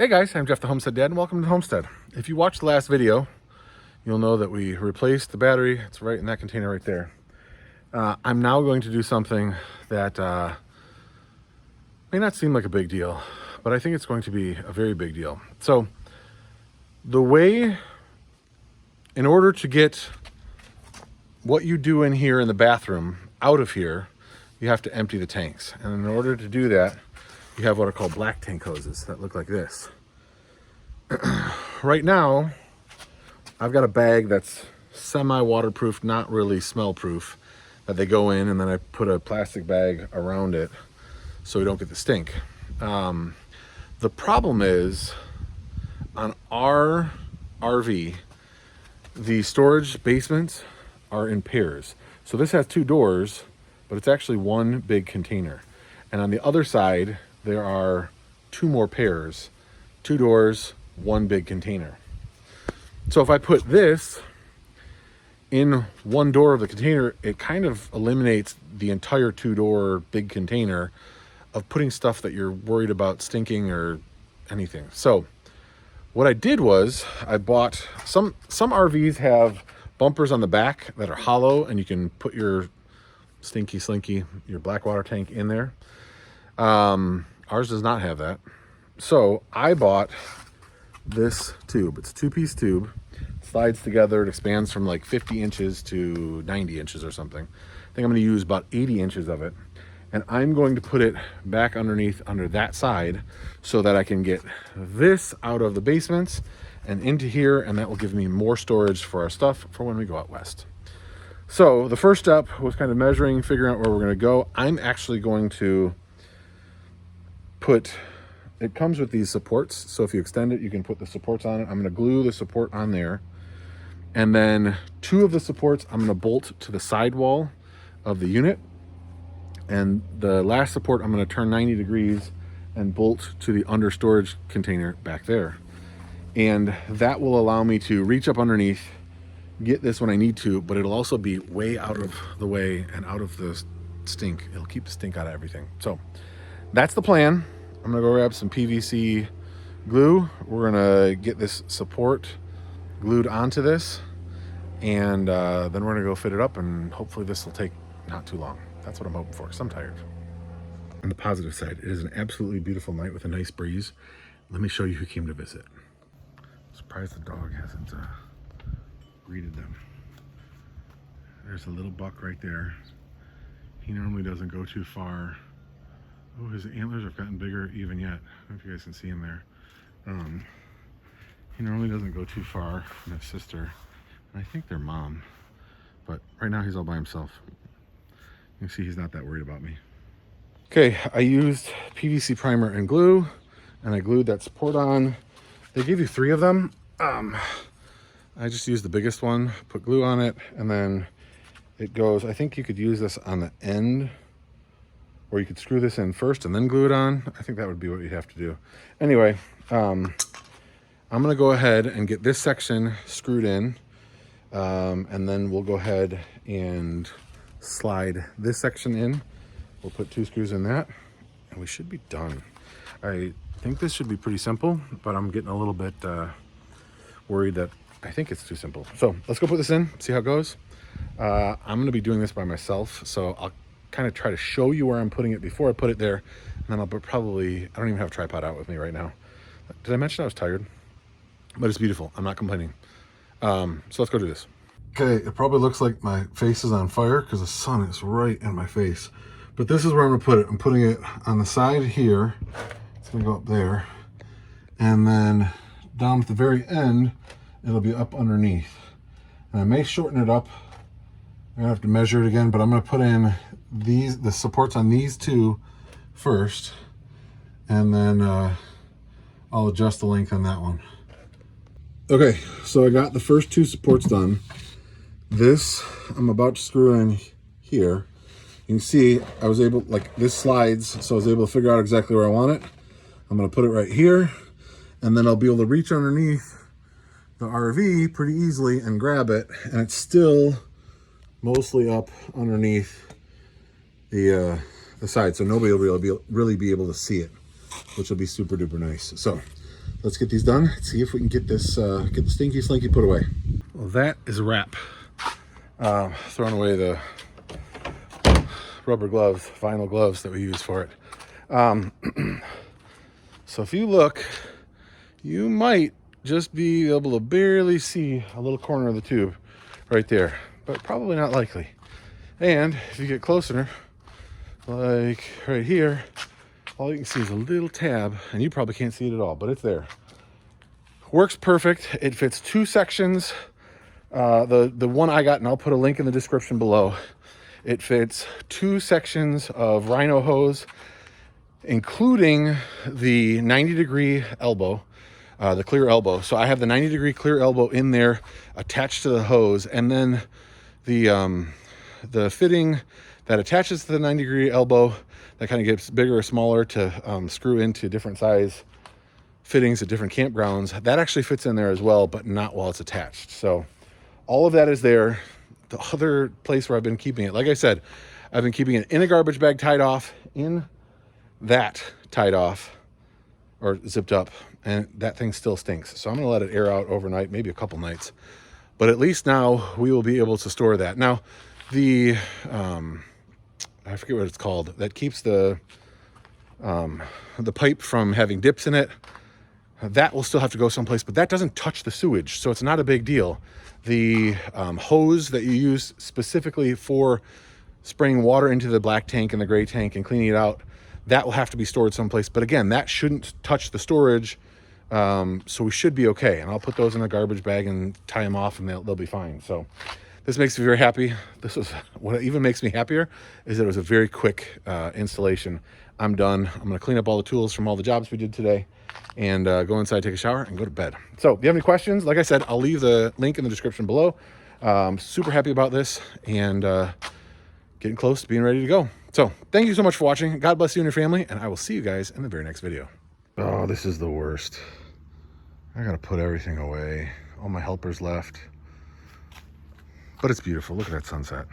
Hey guys, I'm Jeff the Homestead Dad and welcome to Homestead. If you watched the last video, you'll know that we replaced the battery. It's right in that container right there. I'm now going to do something that may not seem like a big deal, but I think it's going to be a very big deal. So the way, in order to get what you do in here in the bathroom out of here, you have to empty the tanks. And in order to do that, you have what are called black tank hoses that look like this. Right now, I've got a bag that's semi-waterproof, not really smell-proof, that they go in, and then I put a plastic bag around it so we don't get the stink. The problem is, on our RV, the storage basements are in pairs. So this has two doors, but it's actually one big container. And on the other side, there are two more pairs, two doors, one big container. So if I put this in one door of the container, it kind of eliminates the entire two-door big container of putting stuff that you're worried about stinking or anything. So what I did was I bought some RVs have bumpers on the back that are hollow, and you can put your Slinky, your black water tank in there. Ours does not have that. So I bought this tube. It's a two-piece tube. It slides together. It expands from like 50 inches to 90 inches or something. I think I'm going to use about 80 inches of it. And I'm going to put it back underneath under that side so that I can get this out of the basements and into here, and that will give me more storage for our stuff for when we go out west. So the first step was kind of measuring, figuring out where we're going to go. I'm actually going to put, it comes with these supports, so if you extend it, you can put the supports on it. I'm going to glue the support on there, and then two of the supports I'm going to bolt to the sidewall of the unit, and the last support I'm going to turn 90 degrees and bolt to the under storage container back there. And that will allow me to reach up underneath, get this when I need to, but it'll also be way out of the way and out of the stink. It'll keep the stink out of everything. So that's the plan. I'm gonna go grab some PVC glue. We're gonna get this support glued onto this, and then we're gonna go fit it up, and hopefully this will take not too long. That's what I'm hoping for, because I'm tired. On the positive side, it is an absolutely beautiful night with a nice breeze. Let me show you who came to visit. Surprised the dog hasn't greeted them. There's a little buck right there. He normally doesn't go too far. Oh, his antlers have gotten bigger even yet. I don't know if you guys can see him there. He normally doesn't go too far from his sister, and I think their mom. But right now he's all by himself. You can see he's not that worried about me. Okay, I used PVC primer and glue, and I glued that support on. They gave you 3 of them. I just used the biggest one, put glue on it, and then it goes, I think you could use this on the end, or you could screw this in first and then glue it on. I think that would be what you'd have to do. Anyway, I'm gonna go ahead and get this section screwed in, and then we'll go ahead and slide this section in. We'll put 2 screws in that, and we should be done. I think this should be pretty simple, but I'm getting a little bit worried that I think it's too simple. So let's go put this in, see how it goes. I'm gonna be doing this by myself, so I'll kind of try to show you where I'm putting it before I put it there, and then I'll probably, I don't even have a tripod out with me right now. Did I mention I was tired? But it's beautiful, I'm not complaining. So let's go do this. Okay, it probably looks like my face is on fire because the sun is right in my face. But this is where I'm gonna put it. I'm putting it on the side here. It's gonna go up there. And then down at the very end, it'll be up underneath. And I may shorten it up. I'm gonna have to measure it again, but I'm gonna put in the supports on these 2 first, and then I'll adjust the length on that one. Okay, so I got the first 2 supports done. This I'm about to screw in here. You can see I was able, like, this slides, so I was able to figure out exactly where I want it. I'm gonna put it right here, and then I'll be able to reach underneath the RV pretty easily and grab it, and it's still mostly up underneath the side, so nobody will really be able to see it, which will be super duper nice. So let's get these done. See if we can get this, get the Stinky Slinky put away. Well, that is a wrap. Throwing away the rubber gloves, vinyl gloves that we use for it. So if you look, you might just be able to barely see a little corner of the tube right there, but probably not likely. And if you get closer, like right here, all you can see is a little tab, and you probably can't see it at all, but it's there. Works perfect. It fits 2 sections. The one I got, and I'll put a link in the description below, it fits 2 sections of rhino hose, including the 90-degree elbow, the clear elbow. So I have the 90-degree clear elbow in there attached to the hose, and then the fitting that attaches to the 90-degree elbow that kind of gets bigger or smaller to screw into different size fittings at different campgrounds, that actually fits in there as well, but not while it's attached. So all of that is there. The other place where I've been keeping it, like I said, I've been keeping it in a garbage bag tied off, in that tied off or zipped up, and that thing still stinks. So I'm gonna let it air out overnight, maybe a couple nights, but at least now we will be able to store that. Now the I forget what it's called, that keeps the pipe from having dips in it, that will still have to go someplace, but that doesn't touch the sewage, so it's not a big deal. The hose that you use specifically for spraying water into the black tank and the gray tank and cleaning it out, that will have to be stored someplace. But again, that shouldn't touch the storage, so we should be okay. And I'll put those in a garbage bag and tie them off, and they'll be fine. So this makes me very happy. This was what even makes me happier is that it was a very quick installation. I'm done. I'm going to clean up all the tools from all the jobs we did today and go inside, take a shower, and go to bed. So if you have any questions, like I said, I'll leave the link in the description below. Super happy about this, and getting close to being ready to go. So thank you so much for watching. God bless you and your family, and I will see you guys in the very next video. Oh, this is the worst. I gotta put everything away. All my helpers left. But it's beautiful. Look at that sunset.